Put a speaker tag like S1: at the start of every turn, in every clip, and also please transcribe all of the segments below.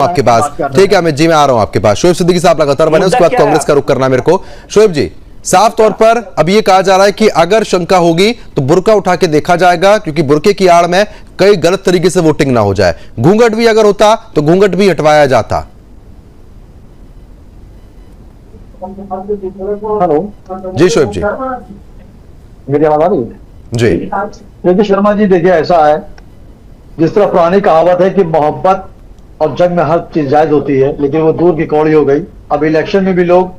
S1: आपके पास। ठीक है अमित जी, मैं आ रहा हूं आपके पास। शोएब सिद्दीकी साहब लगातार बने, उसके बाद कांग्रेस का रुख करना मेरे को। शोएब जी, साफ तौर पर अब ये कहा जा रहा है कि अगर शंका होगी तो बुर्का उठा के देखा जाएगा, क्योंकि बुर्के की आड़ में कई गलत तरीके से वोटिंग ना हो जाए। घूंघट भी अगर होता तो घूंघट भी हटवाया जाता।
S2: हेलो
S1: जी शोएब जी,
S2: मेरी आवाज आ रही है?
S1: जी
S2: देखिए शर्मा जी, देखिए ऐसा है, जिस तरह पुरानी कहावत है कि मोहब्बत और जंग में हर चीज जायज होती है, लेकिन वो दूर की कौड़ी हो गई। अब इलेक्शन में भी लोग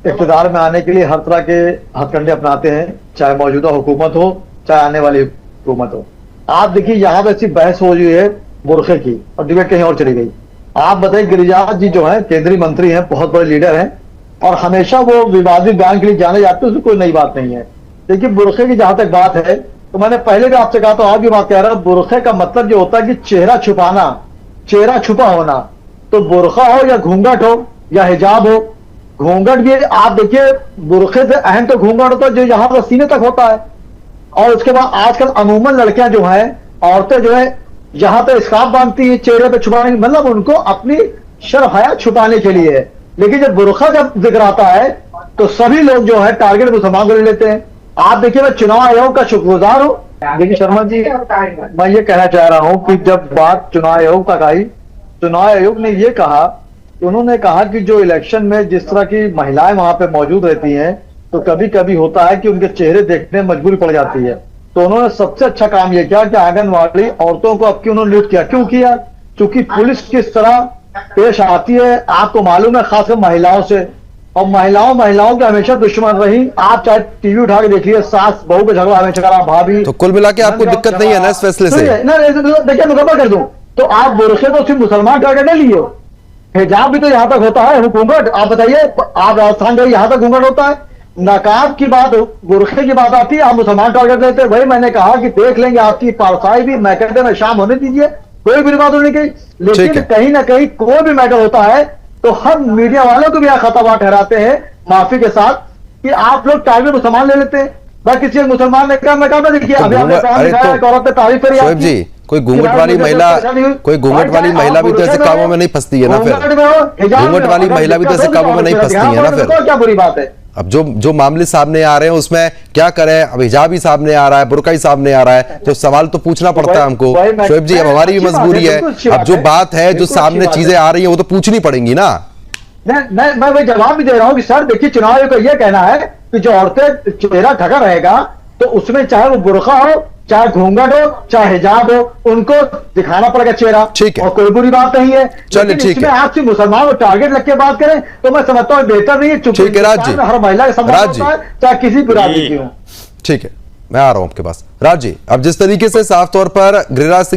S2: इख्तिदार में आने के लिए हर तरह के हथकंडे अपनाते हैं, चाहे मौजूदा हुकूमत हो चाहे आने वाली हुकूमत हो। आप देखिए यहाँ पे ऐसी बहस हो रही है बुरखे की और डिबेट कहीं और चली गई। आप बताइए, गिरिराज जी जो है केंद्रीय मंत्री हैं, बहुत बड़े लीडर हैं और हमेशा वो विवादित बयान के लिए जाने जाते हैं, उसमें कोई नई बात नहीं है। देखिए बुरखे की जहां तक बात है तो मैंने पहले भी आपसे कहा, तो आज भी बात कह रहा हूं, बुरखे का मतलब जो होता है कि चेहरा छुपाना, चेहरा छुपा होना। तो बुरखा हो या घूंघट हो या हिजाब हो, घूंघट भी आप देखिए बुरखे से अहम तो घूंघट होता है जो यहाँ पर सीने तक होता है। और उसके बाद आजकल अमूमन लड़कियां जो हैं, औरतें जो है यहाँ पे स्कार्फ बांधती हैं चेहरे पे छुपाने, मतलब उनको अपनी शर्म हया छुपाने के लिए है। लेकिन जब बुरखा का जिक्र आता है तो सभी लोग जो है टारगेट मुसलमान को ले लेते हैं। आप देखिए, मैं चुनाव आयोग का शुक्रगुजार हूं। देखिए शर्मा जी, मैं ये कहना चाह रहा हूं कि जब बात चुनाव आयोग तक आई, चुनाव आयोग ने ये कहा, उन्होंने कहा कि जो इलेक्शन में जिस तरह की महिलाएं वहां पे मौजूद रहती हैं तो कभी कभी होता है कि उनके चेहरे देखने में मजबूरी पड़ जाती है। तो उन्होंने सबसे अच्छा काम यह किया कि आंगनवाड़ी औरतों को अब क्यों उन्होंने लूट किया। क्यों किया? क्योंकि पुलिस किस तरह पेश आती है आपको मालूम है, खासकर महिलाओं से। और महिलाओं के हमेशा दुश्मन रही। आप चाहे टीवी उठा के देखिए, सास बहू का झगड़ा हमेशा करा, भाभी।
S1: तो कुल मिला के आपको दिक्कत नहीं है ना इस फैसले से?
S2: देखिए मुकम्मल कर दूं तो आप बुरखे तो सिर्फ मुसलमान टारगेट नहीं लिए, हिजाब भी तो यहाँ तक होता है, घूंघट। आप बताइए, आप राजस्थान गए, यहाँ तक घूंघट होता है। नकाब की बात, बुरखे की बात आती है, आप मुसलमान टारगेट लेते हैं। भाई मैंने कहा कि देख लेंगे आपकी पारसाई भी, मैं कहते हैं शाम होने दीजिए, कोई भी बात होने की। लेकिन कहीं ना कहीं कोई भी मैटर होता है तो हम मीडिया वालों को भी खतरनाक ठहराते हैं, माफी के साथ, कि आप लोग टारगेट मुसलमान ले लेते हैं। बस किसी मुसलमान ने कहा, मैं कहा देखिए अभी आपने औरत तारीफ करी
S1: शोएब जी, कोई घूंघट वाली महिला भी तो ऐसे कामों में नहीं फंसती है ना फिर? घूंघट वाली महिला भी तो ऐसे कामों में नहीं फंसती है ना फिर?
S2: क्या बुरी बात है?
S1: अब जो मामले सामने आ रहे हैं उसमें क्या करें? अब हिजाब ही सामने आ रहा है, बुर्का ही सामने आ रहा है, तो सवाल तो पूछना पड़ता है हमको। शोएब जी, अब हमारी भी मजबूरी है, अब जो बात है, जो सामने चीजें आ रही है वो तो पूछनी पड़ेंगी ना।
S2: मैं वही जवाब भी दे रहा हूं कि सर देखिए, चुनाव आयोग का यह कहना है कि जो औरतें चेहरा ढका रहेगा तो उसमें चाहे वो बुरखा हो, चाहे घूंघट हो, चाहे हिजाब हो, उनको दिखाना पड़ेगा चेहरा।
S1: ठीक है,
S2: और कोई बुरी बात नहीं है।
S1: चलिए ठीक है।
S2: आपसे मुसलमान को टारगेट लग के बात करें तो मैं समझता हूँ बेहतर नहीं है।
S1: ठीक है राज जी,
S2: हर महिला का सम्मान होता है, चाहे किसी बिरादरी की हो।
S1: ठीक है, मैं आ रहा हूं आपके पास। राज जी, अब जिस तरीके से साफ तौर पर गिरिराज सिंह